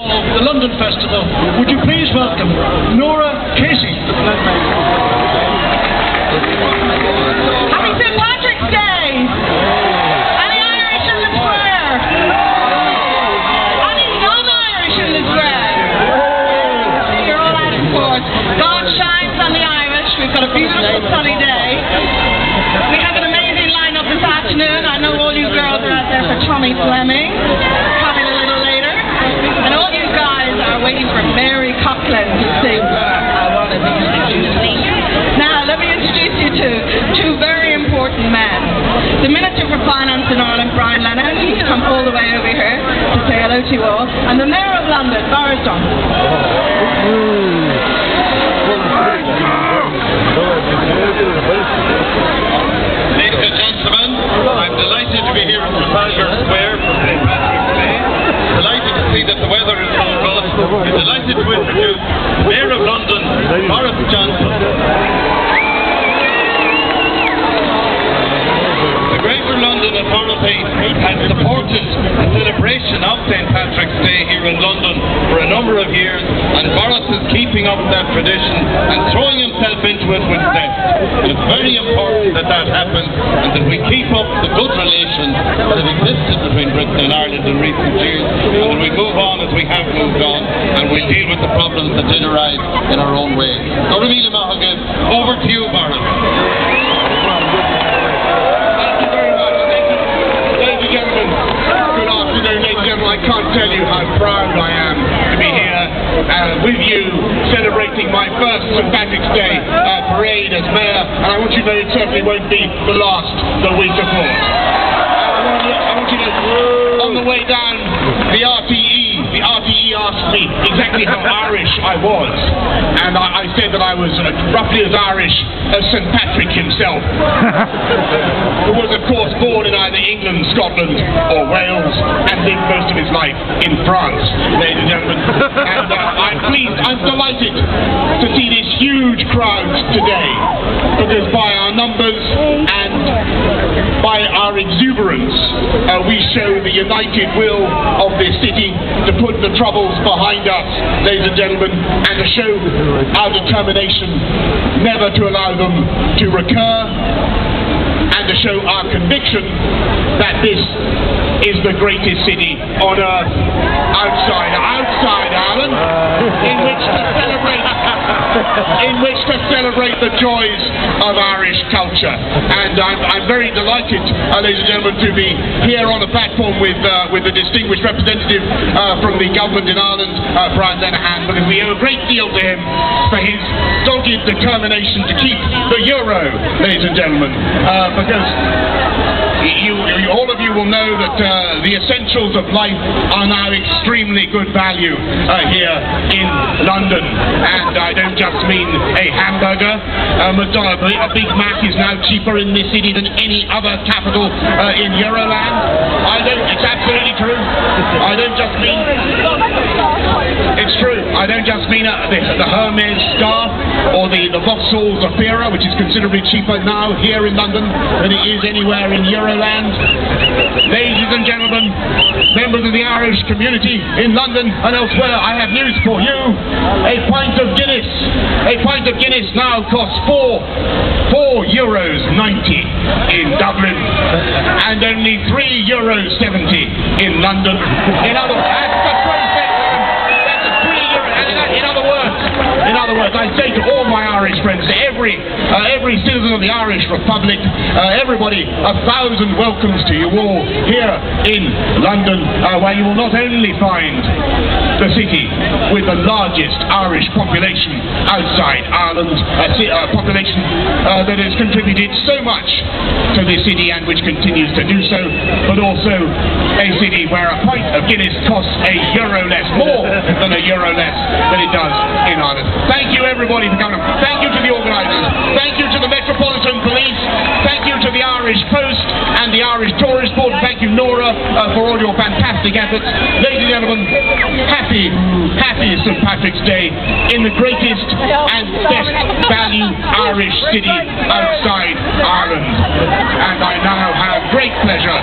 Of the London Festival, would you please welcome Nora Casey? Happy St. Patrick's Day! Any Irish in the square? Any non-Irish in the square? You're all out of course. God shines on the Irish. We've got a beautiful sunny day. We have an amazing lineup this afternoon. I know all you girls are out there for Tommy Fleming, coming a little later. And all you guys are waiting for Mary Coughlin to sing I Want to Be Introduced. Now, let me introduce you to two very important men. The Minister for Finance in Ireland, Brian Lennon, he's come all the way over here to say hello to you all. And the Mayor of London, Boris. Ladies and gentlemen, I'm delighted to be here at Trafalger Square for St. Patrick's Day. Delighted to see that the weather is so good. I'm delighted to introduce Mayor of London, Boris Johnson. The Greater London Authority has supported the celebration of St. Patrick's Day here in London for a number of years, and Boris is keeping up that tradition and throwing himself into it with zest. It's very important that that happens and that we keep up the good relations that have existed between Britain and Ireland in recent years, and that we move on as we have moved on, and we deal with the problems that did arise in our own way. So, over to you, Boris. I can't tell you how proud I am to be here with you celebrating my first St. Patrick's Day parade as Mayor, and I want you to know it certainly won't be the last that we support. I want you to know, on the way down, the RTE asked me exactly how Irish I was, and I said that I was roughly as Irish as St. Patrick himself, who was of course born in either England, Scotland or Wales, and lived most of his life in France, ladies and gentlemen. And I'm delighted to see this huge crowd today, because by our numbers and by our exuberance, we show the united will of this city to put the troubles behind us, ladies and gentlemen, and to show our determination never to allow them to recur, and to show our conviction that this is the greatest city on earth outside Ireland, in which to celebrate the joys of Irish culture. And I'm very delighted, ladies and gentlemen, to be here on the platform with the distinguished representative from the government in Ireland, Brian Lennon, because we owe a great deal to him for his dogged determination to keep the euro, ladies and gentlemen, because all of you will know that the essentials of life are now extremely good value here in London, and I don't just mean a hamburger. A Big Mac is now cheaper in this city than any other capital in Euroland. It's absolutely true. I don't just mean... It's true. I don't just mean the Hermes scarf or the Vauxhall Zafira, which is considerably cheaper now here in London than it is anywhere in Euroland. Ladies and gentlemen, members of the Irish community in London and elsewhere, I have news for you. A pint of Guinness now costs €4.90 in Dublin, and only €3.70 in London. In other words, I say to all my Irish friends, to every citizen of the Irish Republic, everybody, 1,000 welcomes to you all here in London, where you will not only find the city with the largest Irish population outside Ireland, a population that has contributed so much to this city and which continues to do so, but also a city where a pint of Guinness costs €1 less, more than €1 less than it does in Ireland. Thank you everybody for coming. Thank you to the organisers. Thank you to the Metropolitan Police. Thank you to the Irish Post and the Irish Tourist Board. Thank you, Nora, for all your fantastic efforts. Ladies and gentlemen, happy St. Patrick's Day in the greatest and best value Irish city outside Ireland. And I now have great pleasure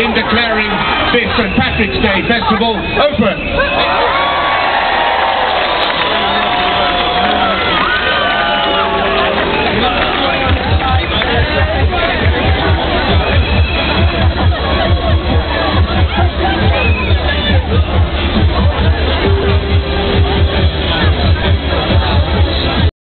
in declaring this St. Patrick's Day Festival open.